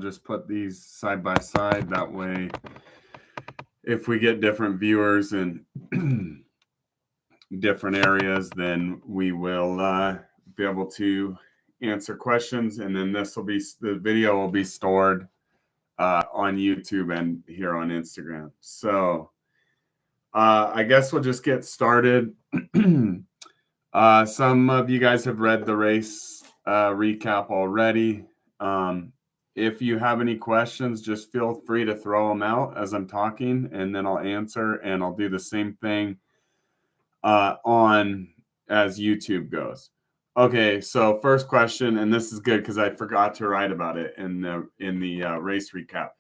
just put these side by side. That way, if we get different viewers in different areas, then we will be able to answer questions. And then the video will be stored on YouTube and here on Instagram. So I guess we'll just get started. Some of you guys have read the race recap already. If you have any questions, just feel free to throw them out as I'm talking, and then I'll answer, and I'll do the same thing on as YouTube goes. Okay, so first question, and this is good because I forgot to write about it in the race recap.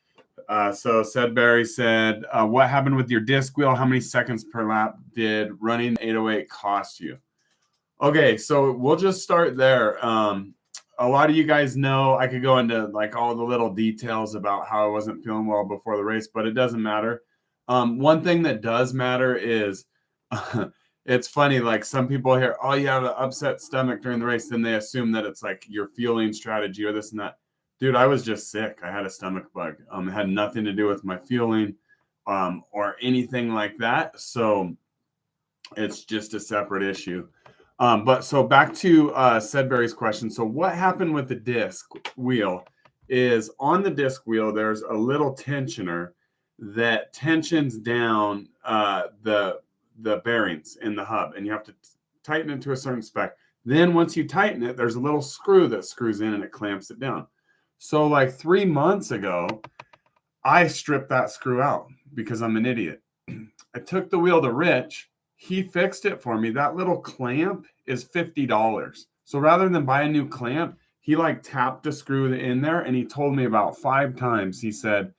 So Sedberry said, what happened with your disc wheel? How many seconds per lap did running 808 cost you? Okay, so we'll just start there. A lot of you guys know I could go into like all the little details about how I wasn't feeling well before the race, but it doesn't matter. One thing that does matter is it's funny, like some people hear, oh, you have an upset stomach during the race, then they assume that it's like your fueling strategy or this and that. Dude, I was just sick. I had a stomach bug. It had nothing to do with my fueling or anything like that. So it's just a separate issue. But so back to Sedberry's question. So what happened with the disc wheel is on the disc wheel, there's a little tensioner that tensions down the bearings in the hub, and you have to tighten it to a certain spec. Then once you tighten it, there's a little screw that screws in and it clamps it down. So like 3 months ago, I stripped that screw out because I'm an idiot. I took the wheel to Rich. He fixed it for me. That little clamp is $50. So rather than buy a new clamp, he like tapped a screw in there, and he told me about 5 times. He said,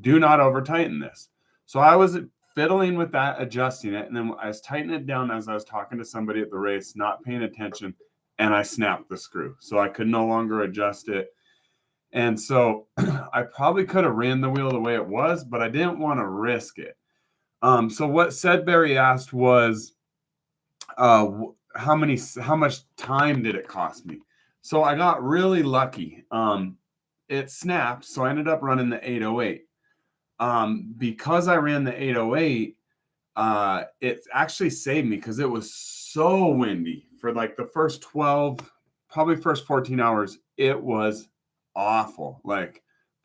do not over tighten this. So I was fiddling with that, adjusting it. And then I was tightening it down as I was talking to somebody at the race, not paying attention. And I snapped the screw. So I could no longer adjust it. And so I probably could have ran the wheel the way it was, but I didn't want to risk it. So what Sedberry asked was, how much time did it cost me? So I got really lucky. It snapped, so I ended up running the 808. Because I ran the 808, it actually saved me because it was so windy for like the first 12, probably first 14 hours. It was awful, like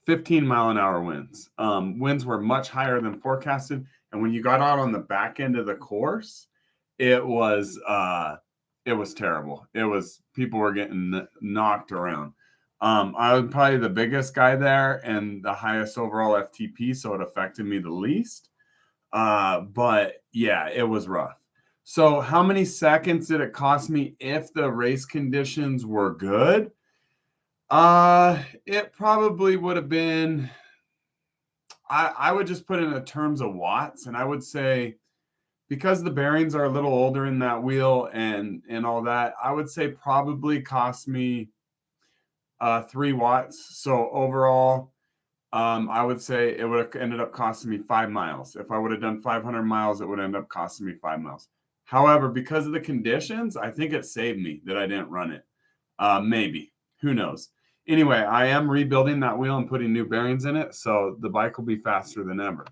15-mile-an-hour winds. Winds were much higher than forecasted. And when you got out on the back end of the course, it was terrible. People were getting knocked around. I was probably the biggest guy there and the highest overall FTP, so it affected me the least. But yeah, it was rough. So how many seconds did it cost me if the race conditions were good? It probably would have been, I would just put it in the terms of watts, and I would say, because the bearings are a little older in that wheel and all that, I would say probably cost me 3 watts. So overall, I would say it would have ended up costing me 5 miles. If I would have done 500 miles, it would end up costing me 5 miles. However, because of the conditions, I think it saved me that I didn't run it. Maybe. Who knows? Anyway, I am rebuilding that wheel and putting new bearings in it, so the bike will be faster than ever.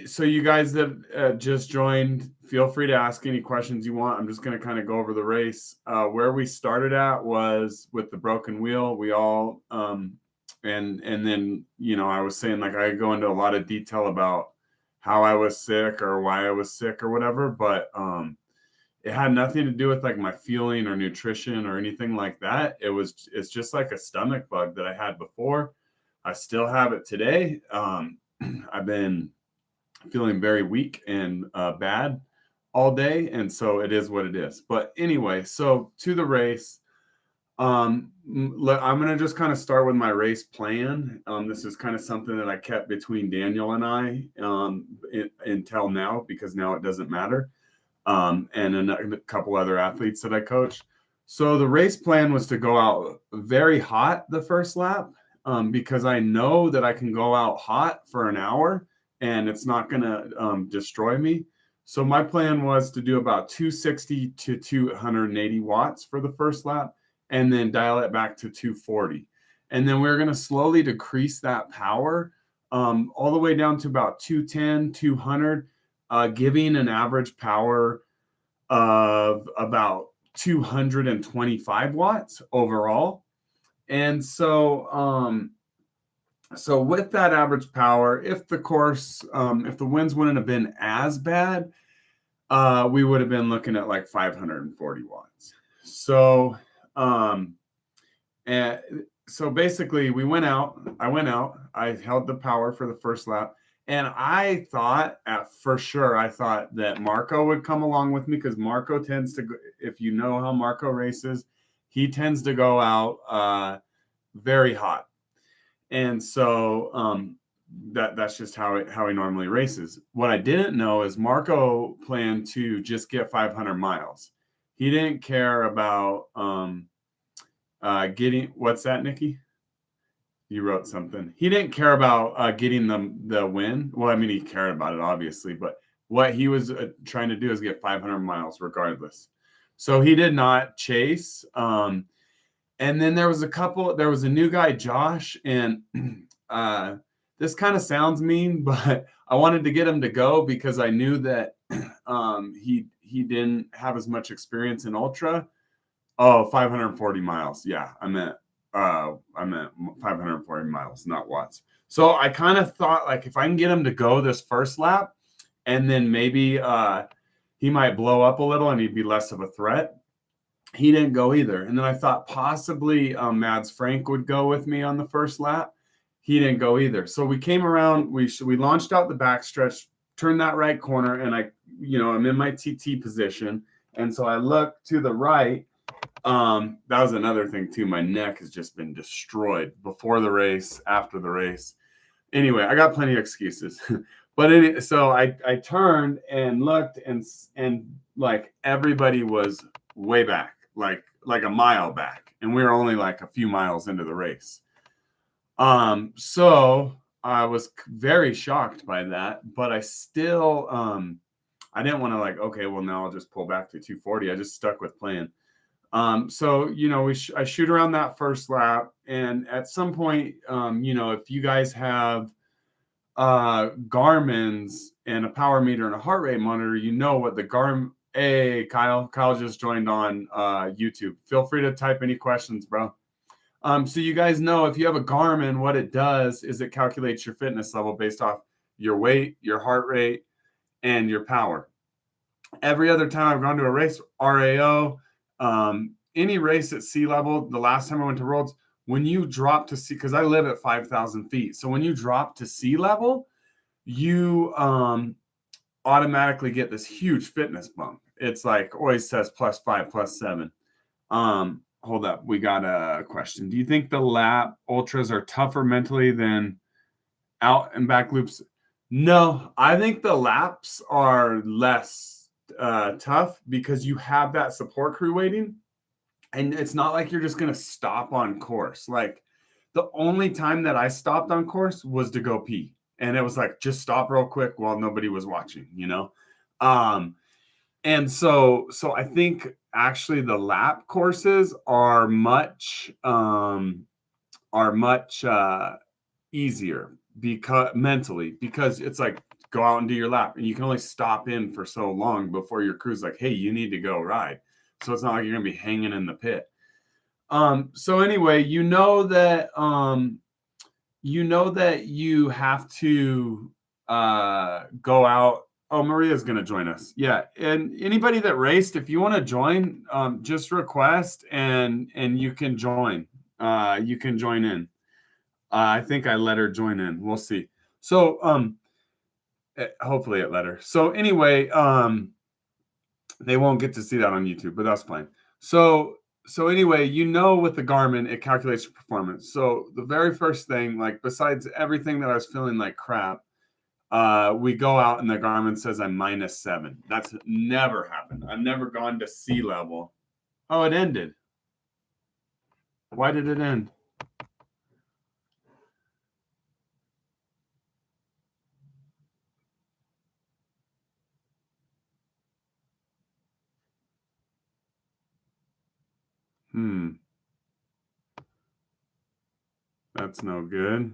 So you guys that just joined, feel free to ask any questions you want. I'm just going to kind of go over the race. Where we started at was with the broken wheel. We all, and then, I was saying, like, I go into a lot of detail about how I was sick or why I was sick or whatever, but it had nothing to do with like my feeling or nutrition or anything like that. It's just like a stomach bug that I had before. I still have it today. I've been feeling very weak and bad all day, and so it is what it is. But anyway, so to the race, I'm going to just kind of start with my race plan. This is kind of something that I kept between Daniel and I until now, because now it doesn't matter, and a couple other athletes that I coach. So the race plan was to go out very hot the first lap, because I know that I can go out hot for an hour and it's not going to destroy me. So my plan was to do about 260 to 280 watts for the first lap, and then dial it back to 240. And then we're going to slowly decrease that power all the way down to about 210, 200, giving an average power of about 225 watts overall. And so with that average power, if the course, if the winds wouldn't have been as bad, we would have been looking at like 540 watts. So, and so basically I went out, I held the power for the first lap. And I thought I thought that Marco would come along with me, because Marco tends to, if you know how Marco races, he tends to go out very hot. And so that's just how he normally races. What I didn't know is Marco planned to just get 500 miles. He didn't care about getting, what's that, Nikki? You wrote something. He didn't care about getting the win. Well, I mean, he cared about it, obviously, but what he was trying to do is get 500 miles regardless. So he did not chase. And then there was a new guy, Josh, and this kind of sounds mean, but I wanted to get him to go because I knew that he didn't have as much experience in ultra. Oh, 540 miles. Yeah, I meant 540 miles, not watts. So I kind of thought, like, if I can get him to go this first lap, and then maybe he might blow up a little and he'd be less of a threat. He didn't go either. And then I thought possibly Mads Frank would go with me on the first lap. He didn't go either. So we came around, we launched out the backstretch, turned that right corner, and I'm in my TT position. And so I look to the right. That was another thing too. My neck has just been destroyed before the race, after the race. Anyway, I got plenty of excuses. But so I turned and looked, and like everybody was way back, like a mile back, and we were only like a few miles into the race. So I was very shocked by that, but I still I didn't want to, like, okay, well, now I'll just pull back to 240. I just stuck with plan. So I shoot around that first lap, and at some point, if you guys have Garmin's and a power meter and a heart rate monitor, what the Garmin. Hey, Kyle just joined on YouTube. Feel free to type any questions, bro. So you guys know, if you have a Garmin, what it does is it calculates your fitness level based off your weight, your heart rate, and your power. Every other time I've gone to a race, RAO, any race at sea level, the last time I went to Worlds, when you drop to sea, because I live at 5,000 feet. So when you drop to sea level, you automatically get this huge fitness bump. It's like always says +5, +7. Hold up. We got a question. Do you think the lap ultras are tougher mentally than out and back loops? No, I think the laps are less tough because you have that support crew waiting. And it's not like you're just going to stop on course. Like, the only time that I stopped on course was to go pee. And it was like, just stop real quick while nobody was watching, And so I think actually the lap courses are much easier because it's like, go out and do your lap, and you can only stop in for so long before your crew's like, hey, you need to go ride. So it's not like you're gonna be hanging in the pit. So anyway, that you have to go out. Oh, Maria's going to join us. Yeah. And anybody that raced, if you want to join, just request and you can join. You can join in. I think I let her join in. We'll see. So hopefully it let her. So anyway, they won't get to see that on YouTube, but that's fine. So anyway, with the Garmin, it calculates your performance. So the very first thing, like, besides everything that I was feeling like crap, we go out and the Garmin says I'm -7. That's never happened. I've never gone to sea level. Oh, it ended. Why did it end? That's no good.